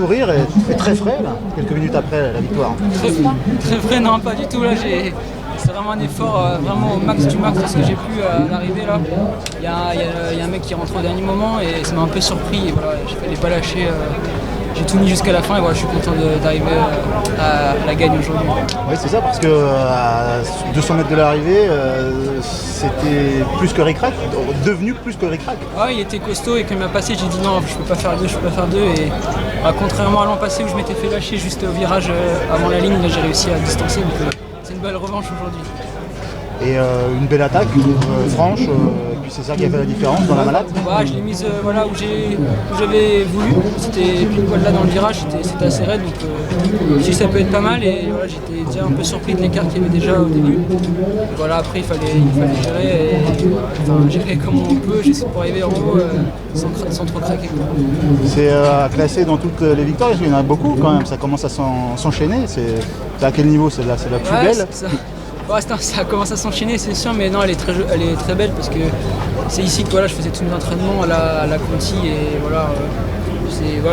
sourire et très frais, là, quelques minutes après la victoire. Très frais, non, pas du tout. Là, c'est vraiment un effort vraiment au max du max de ce que j'ai pu à l'arrivée. Là. Il y a un mec qui rentre au dernier moment et ça m'a un peu surpris. Et voilà, je ne fallait pas lâcher. J'ai tout mis jusqu'à la fin et voilà, je suis content d'arriver à la gagne aujourd'hui. Oui, c'est ça, parce que à 200 mètres de l'arrivée, c'était plus que ric-rac, devenu plus que ric-rac. Ah, il était costaud et quand il m'a passé, j'ai dit non, je peux pas faire deux. Et contrairement à l'an passé où je m'étais fait lâcher juste au virage avant la ligne, là, j'ai réussi à distancer. Donc c'est une belle revanche aujourd'hui. Et une belle attaque, franche, et puis c'est ça qui a fait la différence dans la malade. Je l'ai mise voilà, où j'avais voulu, c'était pile poil là dans le virage, c'était assez raide, donc si ça peut être pas mal, et voilà, j'étais déjà un peu surpris de l'écart qu'il y avait déjà au début. Et voilà, après il fallait gérer, gérer comme on peut, j'essaie pour arriver en haut sans trop craquer. C'est à classer dans toutes les victoires, parce qu'il y en a beaucoup quand même, ça commence à s'enchaîner, c'est à quel niveau c'est la plus belle? Ça commence à s'enchaîner, c'est sûr, mais non, elle est très belle parce que c'est ici que voilà, je faisais tous mes entraînements à la Conti et voilà,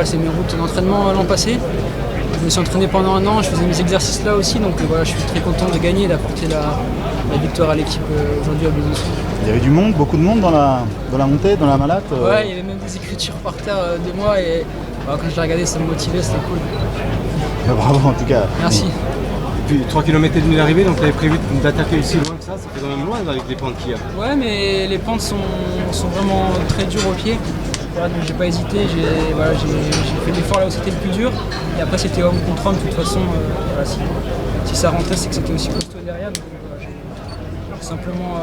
c'est mes routes d'entraînement l'an passé. Je me suis entraîné pendant un an, je faisais mes exercices là aussi, donc voilà, je suis très content de gagner et d'apporter la victoire à l'équipe aujourd'hui à Besançon. Il y avait du monde, beaucoup de monde dans la montée, dans la malade. Ouais, il y avait même des écritures par terre de moi et quand je l'ai regardé, ça me motivait, c'était cool. Bravo en tout cas. Merci. Puis 3 km et demi d'arrivée, donc tu avais prévu d'attaquer aussi loin que ça fait quand même loin avec les pentes qu'il y a. Ouais, mais les pentes sont vraiment très dures au pied. Voilà, donc j'ai pas hésité, j'ai fait l'effort là où c'était le plus dur. Et après c'était homme contre homme, de toute façon, voilà, si ça rentrait, c'est que c'était aussi costaud derrière. Donc voilà, j'ai simplement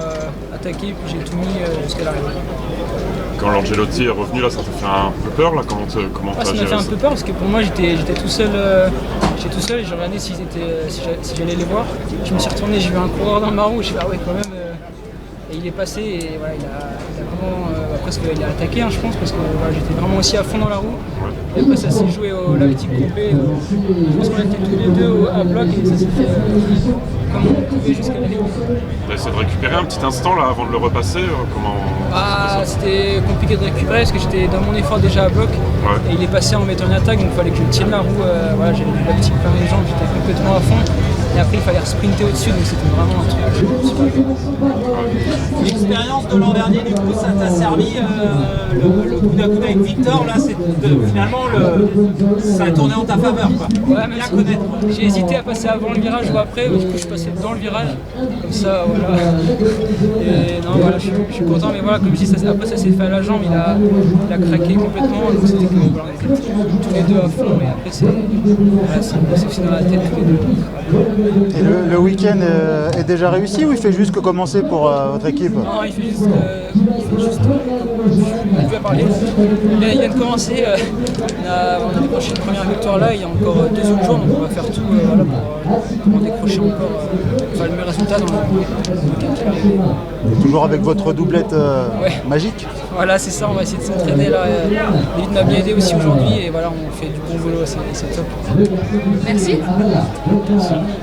attaqué, puis j'ai tout mis jusqu'à l'arrivée. Quand l'Angelotti est revenu, là, ça t'a fait un peu peur là. Comment ça m'a fait un peu peur parce que pour moi j'étais tout seul. J'étais tout seul et j'ai regardé si j'allais les voir. Je me suis retourné, j'ai vu un coureur dans ma roue, j'ai fait ah ouais quand même. Et il est passé et voilà, il a vraiment presque il a attaqué, je pense, parce que voilà, j'étais vraiment aussi à fond dans la roue. Et après ça s'est joué au lactique complet. Je pense qu'on était tous les deux à bloc et ça s'est fait comme on pouvait jusqu'à la ligne. T'as essayé de récupérer un petit instant là avant de le repasser C'était compliqué de récupérer parce que j'étais dans mon effort déjà à bloc et il est passé en mettant une attaque, donc il fallait que je tienne la roue. Voilà, j'avais du lactique plein les jambes, j'étais complètement à fond. Et après il fallait sprinter au-dessus, donc c'était vraiment un truc super dur. L'expérience de l'an dernier, du coup, ça t'a servi le coup d'un coup avec Victor, là, finalement, ça a tourné en ta faveur, quoi. Ouais, bien connaître. J'ai hésité à passer avant le virage ou après, du coup je suis passé dans le virage, comme ça, voilà. Et non, voilà, je suis content, mais voilà, comme je dis, après ça s'est fait à la jambe, il a craqué complètement, donc c'était que voilà, on était tous les deux à fond, mais après c'est aussi dans la tête tous les deux. Et le week-end est déjà réussi ou il fait juste que commencer pour votre équipe? Non, il fait juste on peut parler. Il vient de commencer. On a décroché une première victoire là, il y a encore 2 autres jours, donc on va faire tout voilà, pour décrocher encore le meilleur résultat dans le week-end qui va arriver. Toujours avec votre doublette magique? Voilà, c'est ça, on va essayer de s'entraîner là. David m'a bien aidé aussi aujourd'hui et voilà, on fait du bon boulot, c'est top. Merci.